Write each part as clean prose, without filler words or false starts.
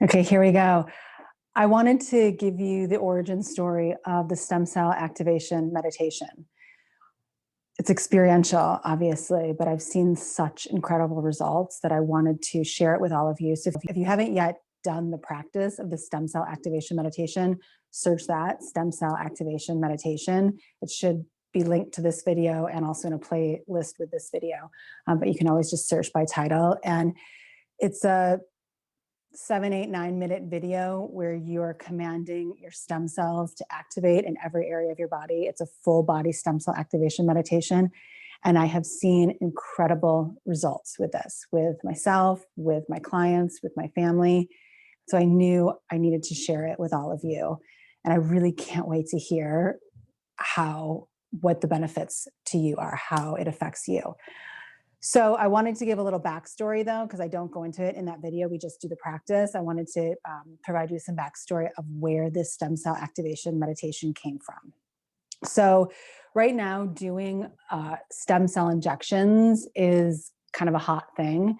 Okay, here we go. I wanted to give you the origin story of the stem cell activation meditation. It's experiential, obviously, but I've seen such incredible results that I wanted to share it with all of you. So if you haven't yet done the practice of the stem cell activation meditation, search that stem cell activation meditation. It should be linked to this video and also in a playlist with this video. But you can always just search by title. And it's a 7, 8, 9 minute video where you're commanding your stem cells to activate in every area of your body. It's a full body stem cell activation meditation. And I have seen incredible results with this, with myself, with my clients, with my family. So I knew I needed to share it with all of you. And I really can't wait to hear what the benefits to you are, how it affects you. So I wanted to give a little backstory though, because I don't go into it in that video. We just do the practice. I wanted to provide you some backstory of where this stem cell activation meditation came from. So right now doing stem cell injections is kind of a hot thing.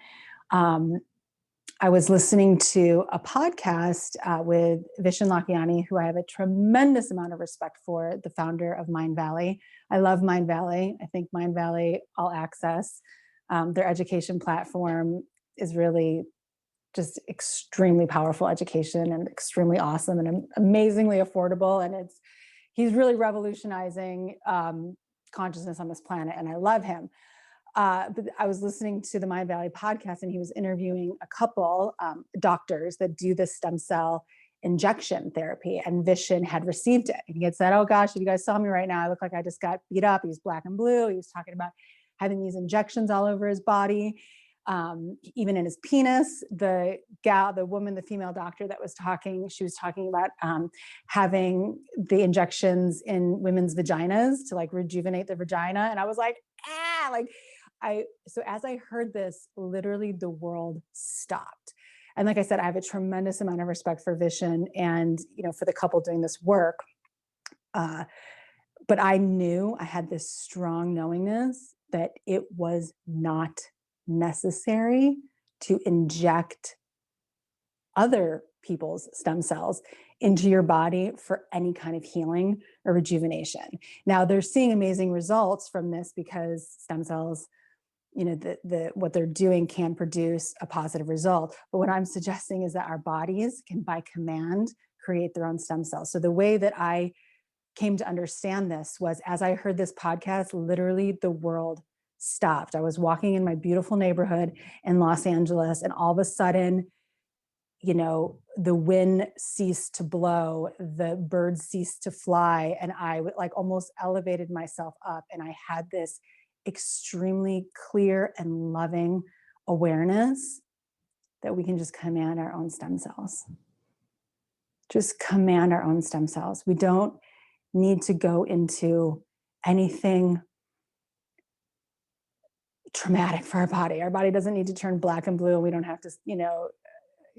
I was listening to a podcast with Vishen Lakhiani, who I have a tremendous amount of respect for, the founder of Mindvalley. I love Mindvalley. I think Mindvalley All Access, their education platform is really just extremely powerful education and extremely awesome and amazingly affordable. And he's really revolutionizing consciousness on this planet, and I love him. But I was listening to the Mindvalley podcast, and he was interviewing a couple doctors that do this stem cell injection therapy, and Vishen had received it. And he had said, "Oh gosh, if you guys saw me right now, I look like I just got beat up." He was black and blue. He was talking about having these injections all over his body, even in his penis. The female doctor that was talking, she was talking about having the injections in women's vaginas to like rejuvenate the vagina. And I was like, so as I heard this, literally the world stopped. And like I said, I have a tremendous amount of respect for Vishen and, for the couple doing this work. But I knew I had this strong knowingness that it was not necessary to inject other people's stem cells into your body for any kind of healing or rejuvenation. Now they're seeing amazing results from this because stem cells, what they're doing can produce a positive result. But what I'm suggesting is that our bodies can, by command, create their own stem cells. So the way that I came to understand this was, as I heard this podcast, literally the world stopped. I was walking in my beautiful neighborhood in Los Angeles, and all of a sudden, the wind ceased to blow, the birds ceased to fly, and I almost elevated myself up, and I had this extremely clear and loving awareness that we can just command our own stem cells. Just command our own stem cells. We don't need to go into anything traumatic for our body. Our body doesn't need to turn black and blue. We don't have to,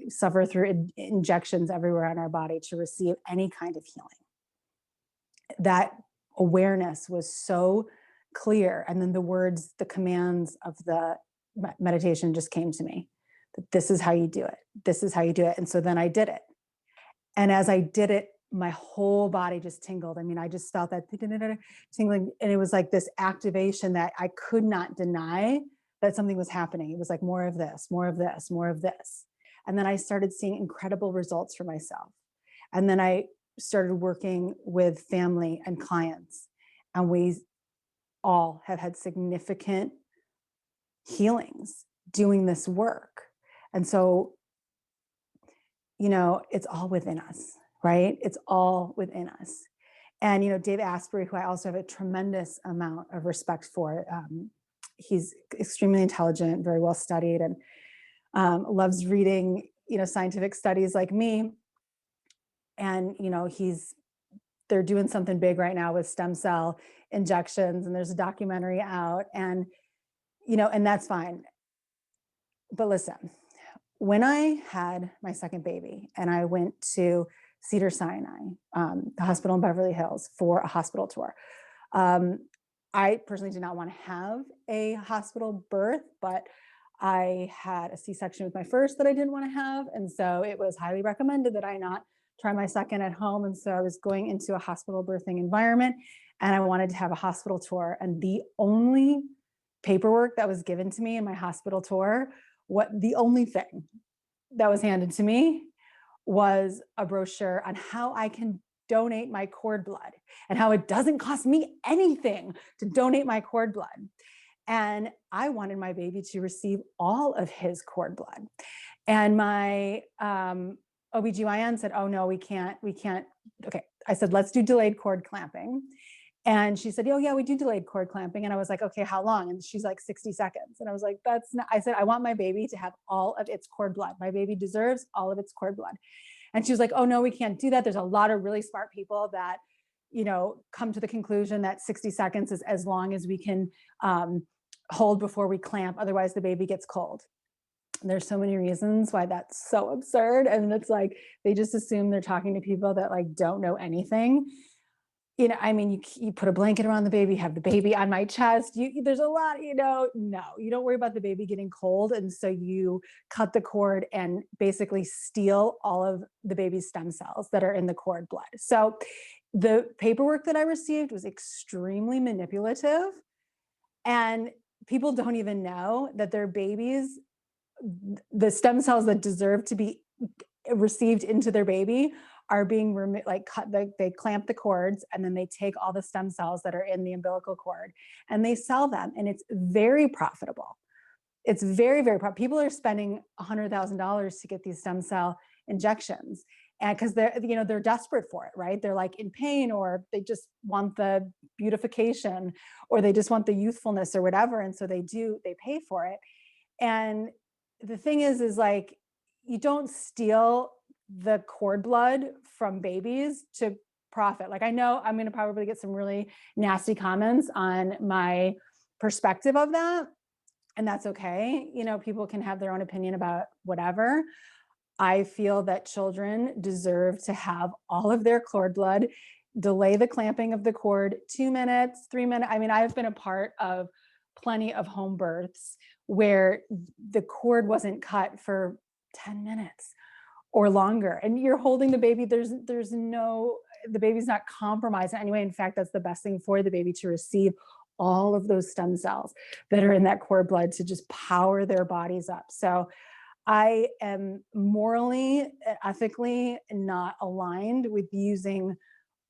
suffer through injections everywhere on our body to receive any kind of healing. That awareness was so clear. And then the commands of the meditation just came to me, that this is how you do it. This is how you do it. And so then I did it. And as I did it, my whole body just tingled. I mean, I just felt that tingling. And it was like this activation that I could not deny that something was happening. It was like more of this, more of this, more of this. And then I started seeing incredible results for myself. And then I started working with family and clients. And we all have had significant healings doing this work. And so, it's all within us, right? It's all within us. And, Dave Asprey, who I also have a tremendous amount of respect for, he's extremely intelligent, very well studied, and loves reading, scientific studies like me. And, they're doing something big right now with stem cell injections, and there's a documentary out, and, and that's fine. But listen, when I had my second baby and I went to Cedars-Sinai, the hospital in Beverly Hills, for a hospital tour, I personally did not want to have a hospital birth, but I had a C-section with my first that I didn't want to have. And so it was highly recommended that I not try my second at home. And so I was going into a hospital birthing environment and I wanted to have a hospital tour. And the only paperwork that was given to me in my hospital tour, the only thing that was handed to me was a brochure on how I can donate my cord blood and how it doesn't cost me anything to donate my cord blood. And I wanted my baby to receive all of his cord blood. And my OBGYN said, oh no, we can't. Okay. I said, let's do delayed cord clamping. And she said, oh yeah, we do delayed cord clamping. And I was like, okay, how long? And she's like 60 seconds. And I was like, that's not, I said, I want my baby to have all of its cord blood. My baby deserves all of its cord blood. And she was like, oh no, we can't do that. There's a lot of really smart people that, come to the conclusion that 60 seconds is as long as we can hold before we clamp. Otherwise the baby gets cold. And there's so many reasons why that's so absurd. And it's like, they just assume they're talking to people that like don't know anything. I mean, you put a blanket around the baby, have the baby on my chest. There's a lot, no, you don't worry about the baby getting cold. And so you cut the cord and basically steal all of the baby's stem cells that are in the cord blood. So the paperwork that I received was extremely manipulative. And people don't even know that their babies, the stem cells that deserve to be received into their baby are being cut. They clamp the cords and then they take all the stem cells that are in the umbilical cord and they sell them. And it's very profitable. It's very, very profitable. People are spending $100,000 to get these stem cell injections. And because they're desperate for it, right? They're like in pain, or they just want the beautification, or they just want the youthfulness or whatever. And so they pay for it. And the thing is like, you don't steal the cord blood from babies to profit. Like, I know I'm going to probably get some really nasty comments on my perspective of that. And that's okay. People can have their own opinion about whatever. I feel that children deserve to have all of their cord blood, delay the clamping of the cord 2 minutes, 3 minutes. I mean, I've been a part of plenty of home births where the cord wasn't cut for 10 minutes or longer. And you're holding the baby. The baby's not compromised in any way. In fact, that's the best thing for the baby, to receive all of those stem cells that are in that cord blood to just power their bodies up. So I am morally, ethically not aligned with using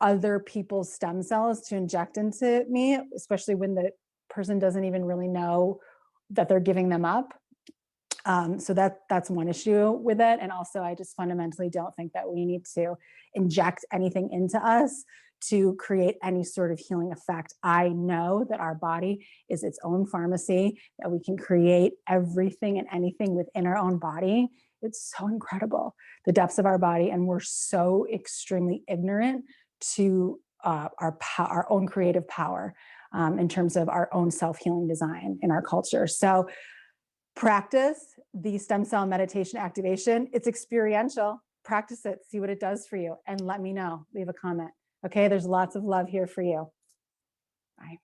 other people's stem cells to inject into me, especially when the person doesn't even really know that they're giving them up. So that's one issue with it. And also, I just fundamentally don't think that we need to inject anything into us to create any sort of healing effect. I know that our body is its own pharmacy, that we can create everything and anything within our own body. It's so incredible, the depths of our body. And we're so extremely ignorant to our own creative power in terms of our own self-healing design in our culture. So practice the stem cell meditation activation. It's experiential. Practice it, see what it does for you, and let me know. Leave a comment. Okay, there's lots of love here for you. Bye.